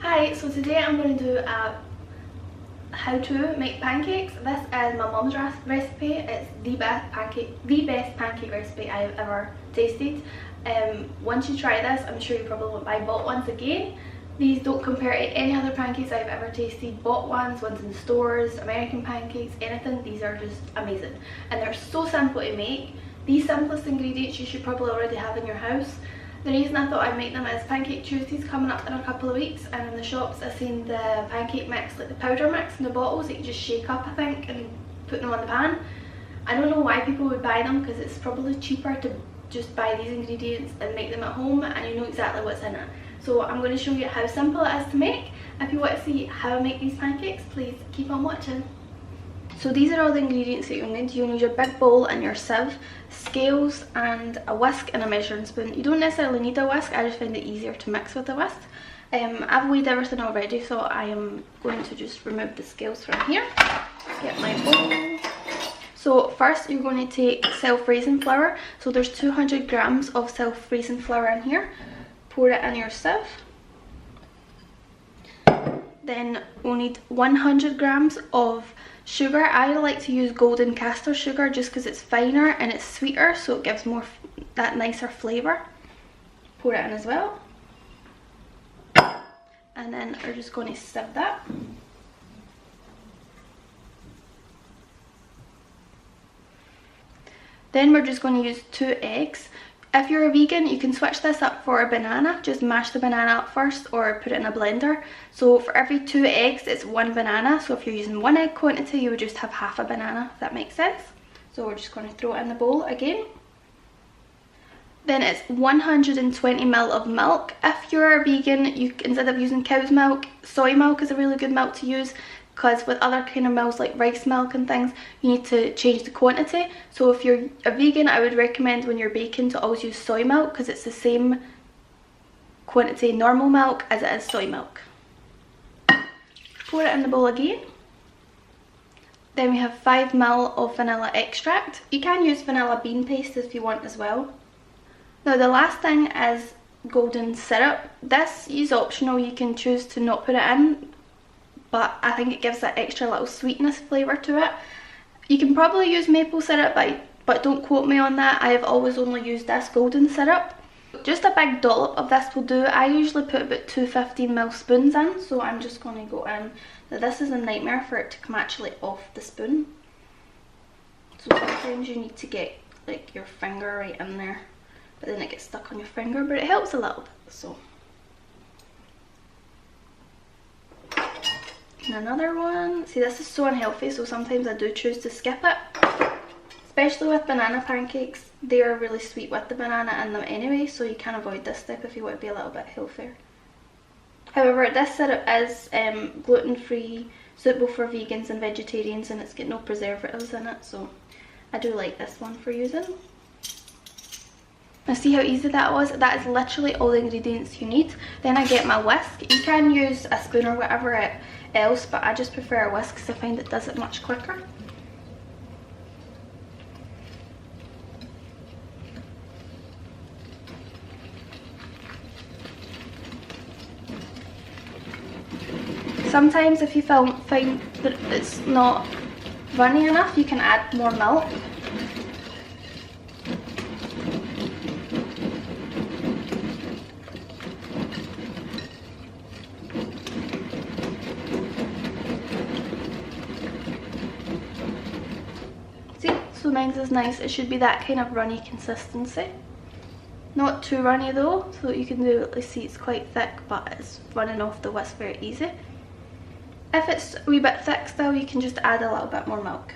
Hi, so today I'm going to do a how to make pancakes. This is my mum's recipe. It's the best pancake recipe I've ever tasted. Once you try this, I'm sure you probably won't buy bought ones again. These don't compare to any other pancakes I've ever tasted. Bought ones in the stores, American pancakes, anything. These are just amazing. And they're so simple to make. The simplest ingredients you should probably already have in your house. The reason I thought I'd make them is Pancake Tuesday's coming up in a couple of weeks, and in the shops I've seen the pancake mix, like the powder mix in the bottles that you just shake up, I think, and put them on the pan. I don't know why people would buy them, because it's probably cheaper to just buy these ingredients and make them at home, and you know exactly what's in it. So I'm going to show you how simple it is to make. If you want to see how I make these pancakes, please keep on watching. So these are all the ingredients that you'll need. You'll need your big bowl and your sieve, scales and a whisk and a measuring spoon. You don't necessarily need a whisk, I just find it easier to mix with a whisk. I've weighed everything already, so I am going to just remove the scales from here. Get my bowl. So first you're going to take self-raising flour. So there's 200 grams of self-raising flour in here. Pour it in your sieve. Then we'll need 100 grams of sugar. I like to use golden castor sugar just because it's finer and it's sweeter, so it gives more that nicer flavour. Pour it in as well. And then we're just going to sieve that. Then we're just going to use 2 eggs. If you're a vegan, you can switch this up for a banana. Just mash the banana up first or put it in a blender. So for every 2 eggs, it's 1 banana. So if you're using 1 egg quantity, you would just have half a banana, if that makes sense. So we're just going to throw it in the bowl again. Then it's 120 ml of milk. If you're a vegan, instead of using cow's milk, soy milk is a really good milk to use. Because with other kind of milks like rice milk and things, you need to change the quantity. So if you're a vegan, I would recommend when you're baking to always use soy milk, because it's the same quantity normal milk as it is soy milk. Pour it in the bowl again. Then we have 5 ml of vanilla extract. You can use vanilla bean paste if you want as well. Now the last thing is golden syrup. This is optional, you can choose to not put it in, but I think it gives that extra little sweetness flavour to it. You can probably use maple syrup, but don't quote me on that. I have always only used this golden syrup. Just a big dollop of this will do. I usually put about 2 15ml spoons in, so I'm just going to go in. Now this is a nightmare for it to come actually off the spoon. So sometimes you need to get like your finger right in there, but then it gets stuck on your finger, but it helps a little bit, so. And another one. See, this is so unhealthy, so sometimes I do choose to skip it. Especially with banana pancakes, they are really sweet with the banana in them anyway, so you can avoid this step if you want to be a little bit healthier. However, this syrup is gluten-free, suitable for vegans and vegetarians, and it's got no preservatives in it, so I do like this one for using. Now see how easy that was? That is literally all the ingredients you need. Then I get my whisk. You can use a spoon or whatever else, but I just prefer a whisk because I find it does it much quicker. Sometimes if you find that it's not runny enough, you can add more milk. So mine is nice. It should be that kind of runny consistency. Not too runny though, so you can do, let's see, it's quite thick, but it's running off the whisk very easy. If it's a wee bit thick still, you can just add a little bit more milk.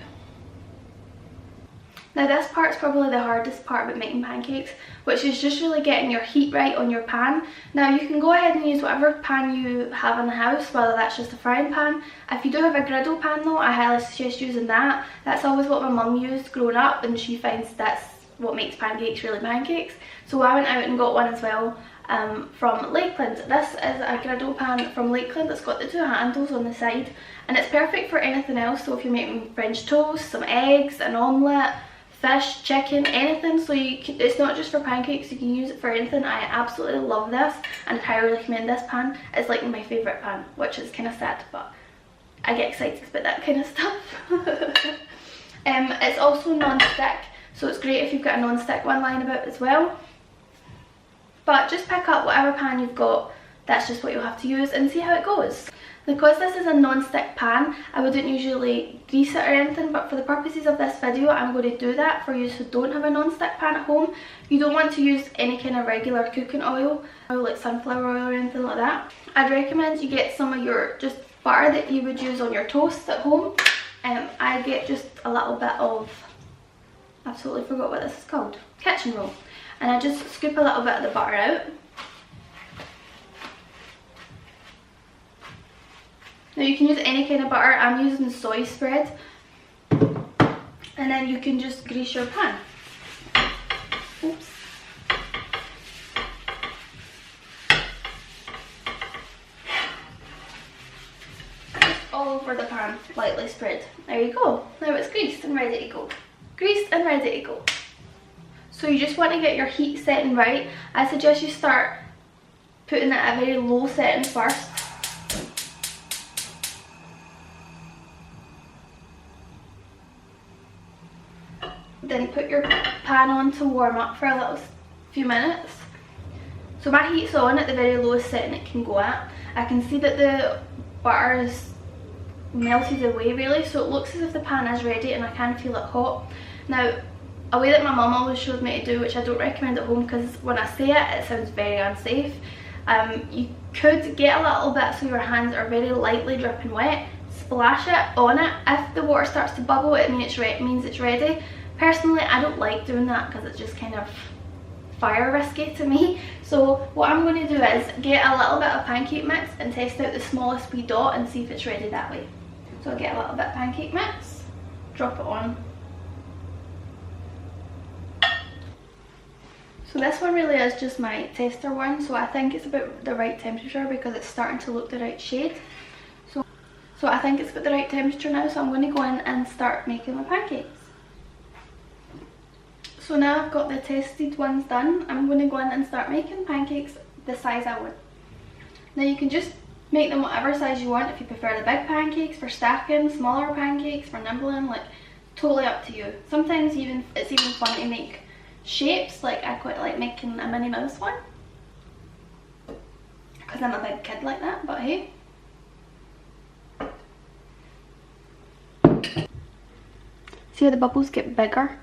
Now this part's probably the hardest part about making pancakes, which is just really getting your heat right on your pan. Now you can go ahead and use whatever pan you have in the house, whether that's just a frying pan. If you do have a griddle pan though, I highly suggest using that. That's always what my mum used growing up, and she finds that's what makes pancakes really pancakes. So I went out and got one as well from Lakeland. This is a griddle pan from Lakeland. It's got the 2 handles on the side, and it's perfect for anything else. So if you're making French toast, some eggs, an omelette, fish, chicken, anything. So it's not just for pancakes, you can use it for anything. I absolutely love this and highly recommend this pan. It's like my favourite pan, which is kind of sad, but I get excited about that kind of stuff. It's also non-stick, so it's great if you've got a non-stick one lying about as well. But just pick up whatever pan you've got, that's just what you'll have to use, and see how it goes. Because this is a non-stick pan, I wouldn't usually grease it or anything, but for the purposes of this video, I'm going to do that for you who don't have a non-stick pan at home. You don't want to use any kind of regular cooking oil like sunflower oil or anything like that. I'd recommend you get some of your just butter that you would use on your toast at home. I get just a little bit of, absolutely forgot what this is called, kitchen roll. And I just scoop a little bit of the butter out. Now you can use any kind of butter, I'm using soy spread. And then you can just grease your pan. Oops. Just all over the pan, lightly spread. There you go. Now it's greased and ready to go. Greased and ready to go. So you just want to get your heat setting right. I suggest you start putting it at a very low setting first. Then put your pan on to warm up for a little few minutes. So my heat's on at the very lowest setting it can go at. I can see that the butter is melted away really, so it looks as if the pan is ready and I can feel it hot. Now, a way that my mum always showed me to do, which I don't recommend at home because when I say it, it sounds very unsafe. You could get a little bit so your hands are very lightly dripping wet, splash it on it. If the water starts to bubble, it means it's ready. Personally, I don't like doing that because it's just kind of fire risky to me. So what I'm going to do is get a little bit of pancake mix and test out the smallest wee dot and see if it's ready that way. So I'll get a little bit of pancake mix, drop it on. So this one really is just my tester one, so I think it's about the right temperature because it's starting to look the right shade. So I think it's about the right temperature now, so I'm going to go in and start making my pancakes. So now I've got the tested ones done, I'm going to go in and start making pancakes the size I want. Now you can just make them whatever size you want, if you prefer the big pancakes for stacking, smaller pancakes for nibbling, like totally up to you. Sometimes it's even fun to make shapes, like I quite like making a Minnie Mouse one because I'm a big kid like that, but hey. See how the bubbles get bigger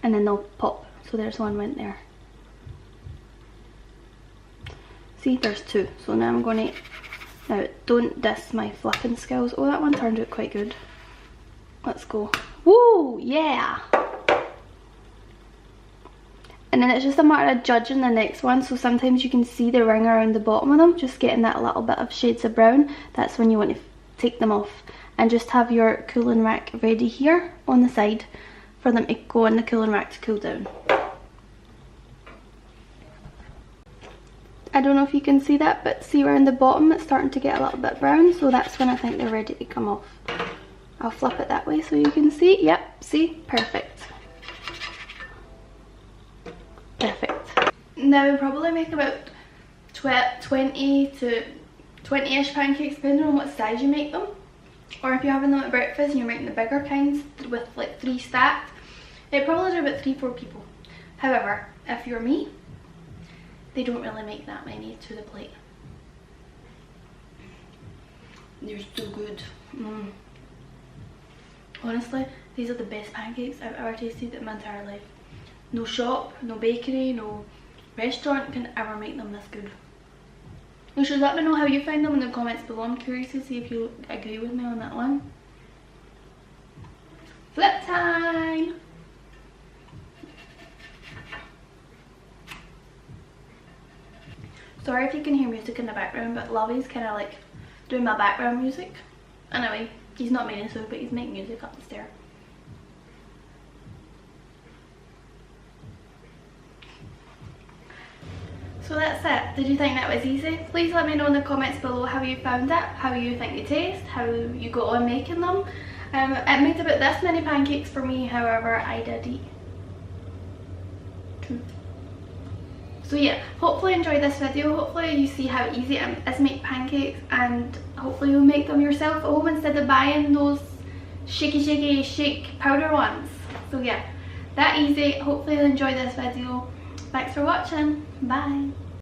and then they'll pop. So there's one went there. See, there's two. So now I'm going to, now don't diss my flipping skills. Oh, that one turned out quite good. Let's go. Woo, yeah. And then it's just a matter of judging the next one. So sometimes you can see the ring around the bottom of them, just getting that little bit of shades of brown. That's when you want to take them off. And just have your cooling rack ready here on the side for them to go in the cooling rack to cool down. I don't know if you can see that, but see around the bottom it's starting to get a little bit brown, so that's when I think they're ready to come off. I'll flip it that way so you can see. Yep, see? Perfect. Perfect. Now we'll probably make about 20 to 20-ish pancakes depending on what size you make them. Or if you're having them at breakfast and you're making the bigger kinds with like 3 stacked, it probably do about 3-4 people. However, if you're me, they don't really make that many to the plate. They're so good. Honestly, these are the best pancakes I've ever tasted in my entire life. No shop, no bakery, no restaurant can ever make them this good. You should let me know how you find them in the comments below. I'm curious to see if you agree with me on that one. Flip time! Sorry if you can hear music in the background, but Lovey's kind of like doing my background music. Anyway, he's not meaning to, but he's making music up the stair. So that's it. Did you think that was easy? Please let me know in the comments below how you found it, how you think they taste, how you got on making them. It made about this many pancakes for me, however I did eat So yeah, hopefully you enjoyed this video. Hopefully you see how easy it is to make pancakes, and hopefully you'll make them yourself at home instead of buying those shake powder ones. So yeah, that easy. Hopefully you'll enjoy this video. Thanks for watching. Bye.